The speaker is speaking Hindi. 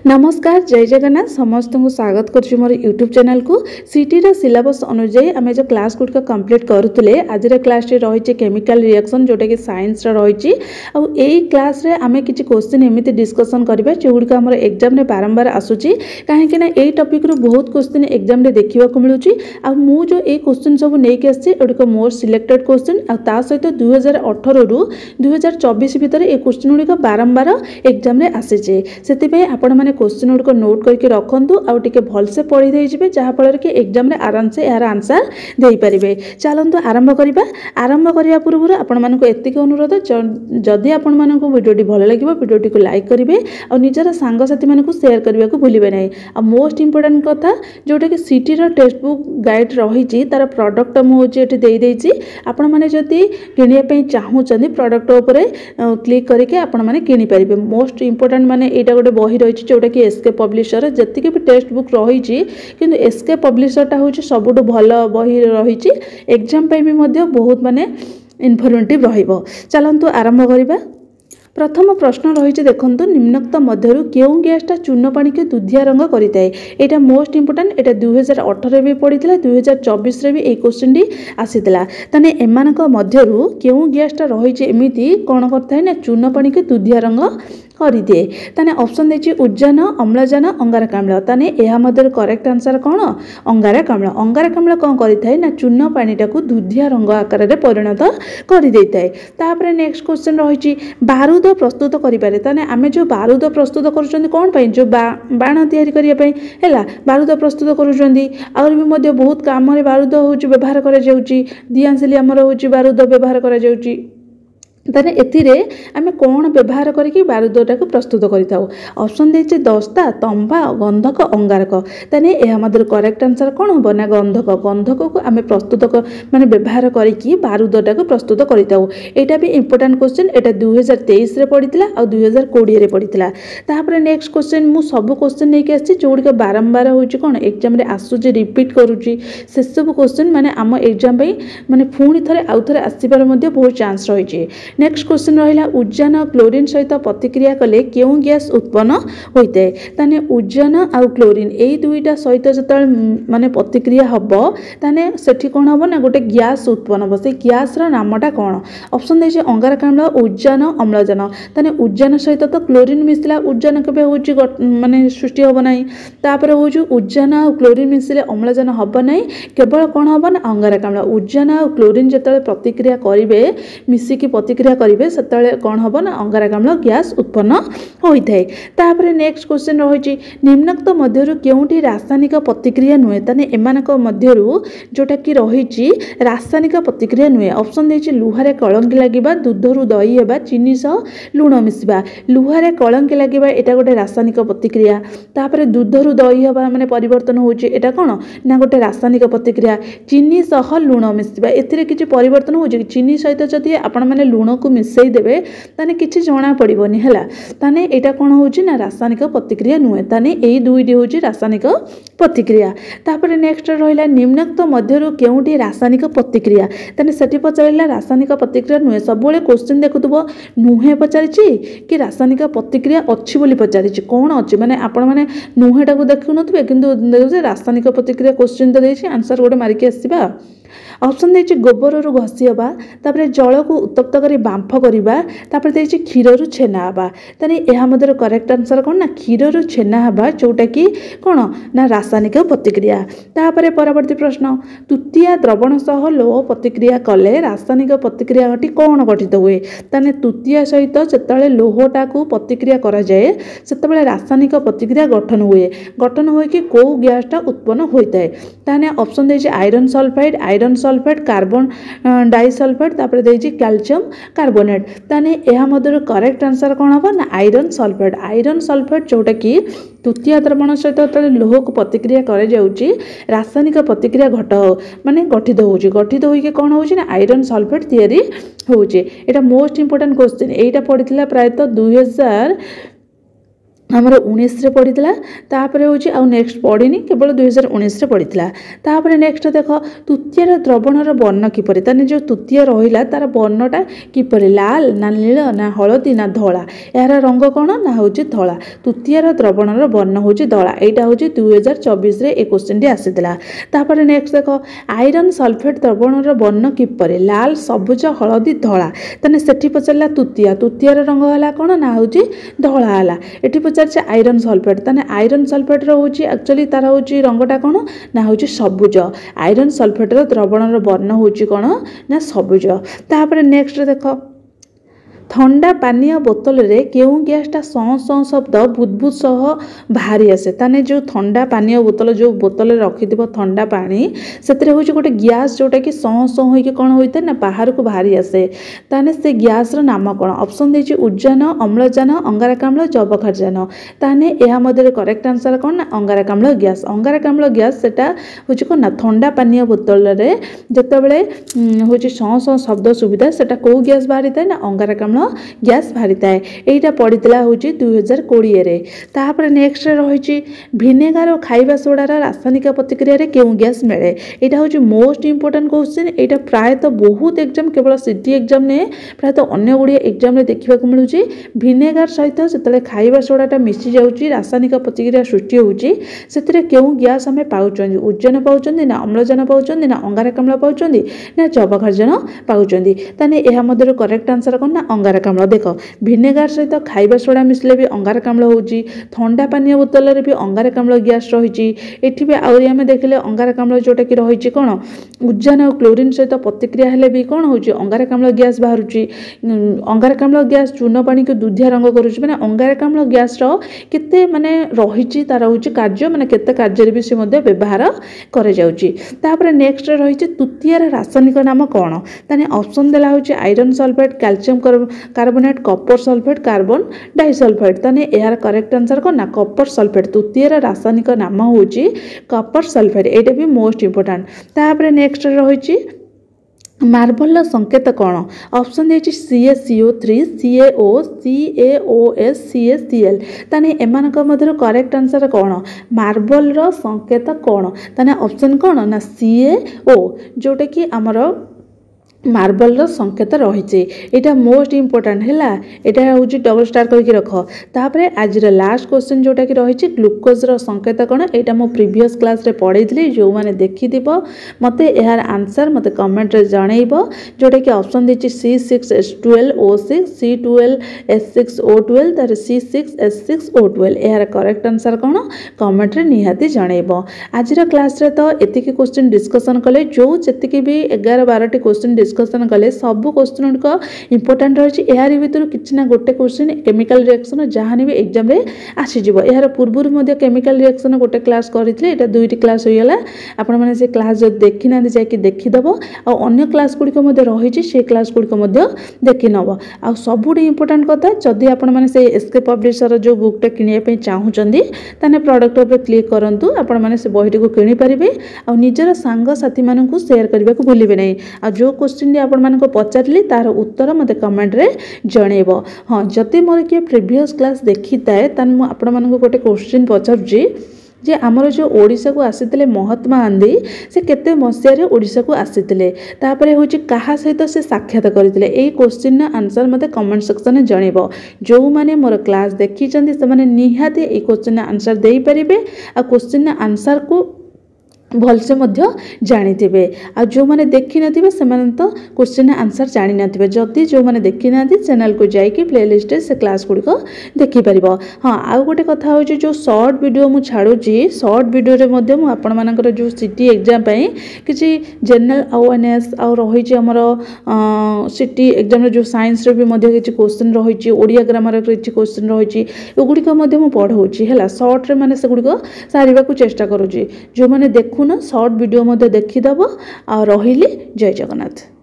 नमस्कार जय जगन्नाथ समस्त को स्वागत करुँ मोर यूट्यूब चैनल को सीटी सिलेबस अनुजाई आम जो क्लास गुड़िक कंप्लीट करूँ आज क्लास रही केमिकल रिएक्शन जोटा कि साइंस रही आई क्लास रे आम कि क्वेश्चन एमती डिस्कसन करवा जो गुड़िक आम एग्जाम बारंबार आसूची कहीं यही टॉपिक रू बहुत क्वेश्चन एग्जाम देखा मिलूँ मु जो ये क्वेश्चन सब नहीं आसुक मोर सिलेक्टेड क्वेश्चन आ सहित 2018 रू 2024 भितर ये क्वेश्चन गुड़िक बारंबार एग्जाम आसी से आपण मैंने क्वेश्चन गुड़िक नोट करके रखु आउ टे भलसे पढ़ी देजिए जहाँफल कि एग्जाम आराम से यार आंसर दे पारे। चलतु आरंभ करवा आरंभ करने पूर्व आपण मानक एतिक अनुरोध जदि आपण मानक वीडियोटी भल लगे वीडियोटी को लाइक करेंगे और निजर सांगसाथी मानक शेयर करने को भूलें ना। आ मोस्ट इंपोर्टेंट कथा जोटा कि सीटी टेक्स्ट बुक गाइड रही तार प्रडक्ट मुझे देदेजी आपण मैंने जदि किणापी चाहूँगी प्रडक्ट उपर क्लिक करके आपण मैंने किनीपारे। मोस्ट इंपोर्टेंट माने यहाँ गोटे बही रही जोटा कि एसके पब्लिशर जी भी टेक्स्ट बुक रही किंतु एसके पब्लिशरटा हूँ सबुठ भल बही रही एग्जाम भी बहुत माने इनफर्मेटिव रहिबो। चलतु आरंभ करवा। प्रथम प्रश्न रही देखो निम्नोक्त मध्य क्यों गैसटा चूर्ण पानी के दुधिया रंग करें यहाँ मोस्ट इंपोर्टेंट यहाँ 2018 भी पड़ी 2024 भी ये क्वेश्चन टी आसीला ताने एमानक मध्य क्यों गैसटा रही एमती कौन करता है ना चूर्ण पानी के दुधिया रंग कर दिए। ताने ऑप्शन देखिए उद्जान अम्लजान अंगारकाम्ल ताने यह मध्य करेक्ट आंसर कौन अंगारकाम्ल। अंगारकाम्ल कौन करें ना चूर्ण पानीटा को दुधिया रंग आकार में परिणत कर देता है। नेक्स्ट क्वेश्चन रही बारूद प्रस्तुत करें ताने आम जो बारूद प्रस्तुत कर कौन पाई जो बाण या बारूद प्रस्तुत कर बहुत काम बारूद हूँ व्यवहार कर दियांसिली आमर हूँ बारूद व्यवहार कर ताने एथिरे आमे कौन व्यवहार करके बारूदटा को प्रस्तुत करिताउ। ऑप्शन देछि दस्ता तंबा गंधक अंगारक ताने यह मध्य करेक्ट आंसर कौन हम ना गंधक। गंधक को आमे प्रस्तुत माने व्यवहार करके बारूदटा को प्रस्तुत करिताउ। एटा भी इंपोर्टेंट क्वेश्चन एटा 2023 रे पड़ीतिला और 2020 रे पड़ीतिला। तापर नेक्स्ट क्वेश्चन मु सब क्वेश्चन नहीं आछि जोड़िक बारंबार होछि कोन एग्जाम रे आसुछि रिपीट करूछि से सब क्वेश्चन माने आम एग्जाम पई माने पुणी थरे आउ थरे आसीबार मध्ये बहुत चांस रही। नेक्स्ट क्वेश्चन रहा उज्जान क्लोरीन सहित प्रतिक्रिया कले क्यों गैस उत्पन्न होता है ताने उज्जान आउ क्लोरीन यही दुईटा सहित जो माने प्रतिक्रिया हम ताने सेठी कौन हम ना गोटे गैस उत्पन्न हम से गैस नामटा कौन। ऑप्शन देखिए अंगारकाम्ल उज्जान अम्लजान ताने उज्जान सहित तो क्लोरीन मिसला उज्जान के माने सृष्टि हम ना तापर हूँ उज्जान आ क्लोरीन मिसले अम्लजान हम ना केवल कौन हम ना अंगारकाम्ल उज्जान आ क्लोरीन जो प्रतिक्रिया करेंगे मिसिकी प्रतिक्रिया करेंगे से कौन हम ना अंगारकाम्ल गैस उत्पन्न होता है। तापर नेक्स्ट क्वेश्चन रही निम्नोक्त मध्य क्योंटी रासायनिक प्रतिक्रिया नुहे ताने एमानक मध्य जोटा कि रही रासायनिक प्रतिक्रिया नुहे। ऑप्शन देखिए लुहारे कलंकी लगे दूधरू दही है चीनी सह लुण मिसवा लुहारे कलंकी लगे यहाँ गोटे रासायनिक प्रतिक्रिया तापर दूधरू दही हवा माने परिवर्तन होटा कौन ना गोटे रासायनिक प्रतिक्रिया चीनी सह लुण मिसवा एथिरे किछि परिवर्तन हो चीनी सहित जदि आपण माने लुण को मिसई देबे ताने किछि जना पड़िबोनी हैला ताने एटा कोन होछि ना रासायनिक प्रतिक्रिया नुहे ताने एई दुईटी होछि रासायनिक प्रतिक्रिया। तापर नेक्स्ट रहिला निम्नोक्त मध्य केउटी रासायनिक प्रतिक्रिया ताने सेठी पचारिला रासायनिक प्रतिक्रिया नुहे सबले क्वेश्चन देखुतबो नुहे पचारिछि कि रासायनिक प्रतिक्रिया अछि बोली पचारिछि कोन अछि माने आपण माने नुहेटा को देखु नथबे किंतु देखु रासायनिक प्रतिक्रिया क्वेश्चन तो देछि आंसर गोटे मारिके आसीबा। ऑप्शन देखिए गोबर घसी हवा तापर जल को उत्तप्त कर बांफ करवा तापर देखिए क्षीर रु छेना हवा ताने यह मध्य करेक्ट आंसर कौन ना क्षीर रु छेना हवा जोटा कि कौन ना रासायनिक प्रतिक्रिया। तापर परवर्ती प्रश्न तृतीय द्रवण सह लोह प्रतिक्रिया कले रासायनिक प्रतिक्रिया घटी कौन गठित हुए ताने तृतीय सहित जिते लोहटा को प्रतिक्रिया करा जाए से रासायनिक प्रतिक्रिया गठन हुए कि कौ गैसटा उत्पन्न होता है ताने ऑप्शन देखिए आयरन सल्फेट कार्बन डाइसल्फेट तापर देछि कैल्शियम कार्बोनेट ताने यह मध्य करेक्ट आंसर कौन हम ना आयरन सल्फेट जोटा कि तृतीय द्रवण सहित लोह को प्रतिक्रिया करे जाउची रासायनिक प्रतिक्रिया माने गठित होगी कौन हो आयरन सल्फेट तैयारी होउची। एटा मोस्ट इंपोर्टेंट क्वेश्चन एटा पड़ीथिला प्रायतः 2000 आमर 19 रे पड़ीला तापर हूँ आउ नेक्स्ट पढ़ी केवल 2019 रे पड़ीला। तापर नेक्स्ट देख तृतीय द्रवणर वर्ण किपरि ताने जो तृतीय रहिला तार वर्णटा किपरि लाल ना नील ना हलदी ना धला यार रंग कौन ना हूँ धला तृतीय द्रवणर वर्ण हूँ धला यहाँ हूँ 2024 रे एक क्वेश्चन टी आसीला। तापर नेक्स्ट देख आयरन सल्फेट द्रवणर वर्ण किपरि लाल सबुज हलदी धला ताने सेठी पचारा तृतीय रंग है कौन ना हूँ धला है। ये पचार आयरन सल्फेट ताने आयरन सल्फेट हूँ एक्चुअली तार हूँ रंगटा कौन ना हूँ सबुज आयरन सल्फेटर द्रवणर वर्ण हूँ कौन ना सबुज। तापर नेक्स्ट देख ठंडा पानीय बोतल रे केउ गैसटा सौ सौ शब्द बुदबुद सह बाहरी आसे ताने जो ठंडा पानीय बोतल जो बोतल रखि ठंडा पानी से हूँ गोटे गैस जोटा कि सौ सौ हो कौन होता है ना बाहर को बाहरी आसे ताने से गैस नाम कौन ऑप्शन देछि उद्जान अम्लजान अंगारकाम्ल जबखारजान ताने यह मध्य करेक्ट आंसर कौन ना अंगारकाम्ल गैस सेटा हूँ कौन ना ठंडा पानीय बोतल रे जितेबाला हूँ सौ सौ शब्द सुविधा सेटा कौ गैस बाहरी था ना अंगारकाम्ल गैस बाहरी थाए यहीटा पड़ता हूँ 2020 तापर नेक्स्ट रही भिनेगार और खाइबा सोडार रासायनिक प्रतिक्रिया रे क्यों गैस मिले यहाँ हूँ मोस्ट इंपोर्टेंट क्वेश्चन यहाँ प्रायतः बहुत एग्जाम केवल सिटी एग्जाम ने प्रायतः अन्य गुड़िया एग्जाम देखा मिलूँ भिनेगार सहित से खाइबा सोडाटा मिसी जाऊँगी रासायनिक प्रतिक्रिया सृष्टि होती क्यों गैस आम पाँच उज्जैन पाँच ना अम्लजान पाँच ना अंगारकाम्ल पाँच ना जबखारजान पाँच ताने यह मध्य करेक्ट आंसर कौन ना अंगारकाम्ल। देख भिनेगार सहित खाइबा सोडा मिसले भी अंगारकाम्ल होउची ठंडा पानीय बोतल रे भी अंगारकाम्ल गैस रही एठी आउरी आमे देखले अंगारकाम्ल जोटा कि रही कौन उज्जान और क्लोरीन सहित प्रतिक्रिया हेले भी कौन होउची अंगारकाम्ल गैस बाहरुची अंगारकाम्ल गैस चूर्ण पानी को दुधिया रंग करूची माने अंगारकाम्ल गैस रो केते माने रही तार होउची कार्य माने केते कार्य भी से मध्य व्यवहार करे जाउची। तापर नेक्स्ट रही तृतीय रासायनिक नाम कौन ताने ऑप्शन देला होउची iron sulphate calcium carbonate copper sulphate carbon disulphate ताने यार करेक्ट आंसर कौन ना कॉपर सल्फेट तृतीय रासायनिक नाम होउची कॉपर सल्फेट एटा भी मोस्ट इंपोर्टेंट। तापर नेक्स्ट रही मार्बल संकेत कौन ऑप्शन देछि CaCO3 CaO CaOS CaCl ताने एमानक मध्य करेक्ट आंसर कौन मार्बल रो संकेत कौन ताने ऑप्शन कौन ना CaO जोटा कि आमर मार्बल संकेत रही यहाँ मोस्ट इंपोर्टेंट है यहाँ हूँ डबल स्टार करके रख। तापर आज लास्ट क्वेश्चन जोटा कि रही ग्लूकोज संकेत कौन यहाँ मो प्रीवियस क्लास रे पढ़ी जो मैंने देखि मत यार आंसर मत कमेंट रे जनइब जोटा कि ऑप्शन देछि C6H12O6 C12S6O12 तार C6H6O12 यार करेक्ट आंसर कौन कमेंट रे निहाती जनइब। आज क्लास रे तो एतिकी क्वेश्चन डिस्कसन कले जो जी भी 11-12 क्वेश्चन डिस्कसन कले सब क्वेश्चन गुड़िक इंपोर्टेंट रही यार भितर किसी ना गोटे क्वेश्चन केमिकल रिएक्शन जहाँ भी एग्जाम रे आसीजिव यार पूर्व केमिकल रिएक्शन गोटे क्लास करते यहाँ 2टी क्लास होगा आपण मैंने से क्लास जो देखी ना जाकि देखीदेव अन्य क्लास गुड़िक रही से क्लास गुड़िक देखी नब आ सबुठ इंपोर्टेंट कथा जदि आपण मैंने से एसके पब्लिशर जो बुकटा किणवाई चाहूँगी ताने प्रोडक्ट उपर क्लिक करूँ आपण मैंने से बहीटी को किनीपारे आ निजर सांगसाथी मानू सेयार करने को भूलिए नहीं आ जो क्वेश्चन आपण मानक पचारि तार उत्तर मत कमेंट रे जनइब। हाँ जदि मोर किए प्रीवियस क्लास देखी थाए तान आपण मानक गोटे क्वेश्चन पचारुची जे आमर जो ओडिशा को आसीते महात्मा गांधी से केते मसीह ओडिशा को आसीते तापर हूँ क्या सहित से साक्षात करते यही क्वेश्चन आंसर मत कमेंट सेक्शन में जनइब जो मैंने मोर क्लास देखी से निहाती ये क्वेश्चन आंसर दे पारे आ क्वेश्चन आंसर को भलसे जानी आ जो मैंने देखी नथिबे सेमाने तो क्वेश्चन आंसर जानी नथिबे जदि जो मैंने देखी ना चैनल को जाइए प्लेलिस्ट से क्लास गुड़िक देखिपर। हाँ आउ गोटे कथा हो जो शॉर्ट वीडियो मु छाड़ुची शॉर्ट वीडियो रे मध्य मु आपण मानकर जो सिटी एग्जाम पई किछि जनरल अवेयरनेस आ रही हमर सिटी एग्जाम रे जो साइंस रे भी मध्य किछि क्वेश्चन रही ओडिया ग्रामर किछि क्वेश्चन रही एगुड़िक मध्य मु पढ़ाउची हैला शॉर्ट रे माने से गुड़िक सारिबा को चेष्टा करूची जो मैंने देखु ना शॉर्ट वीडियो मध्य देखीदेव आ रही जय जगन्नाथ।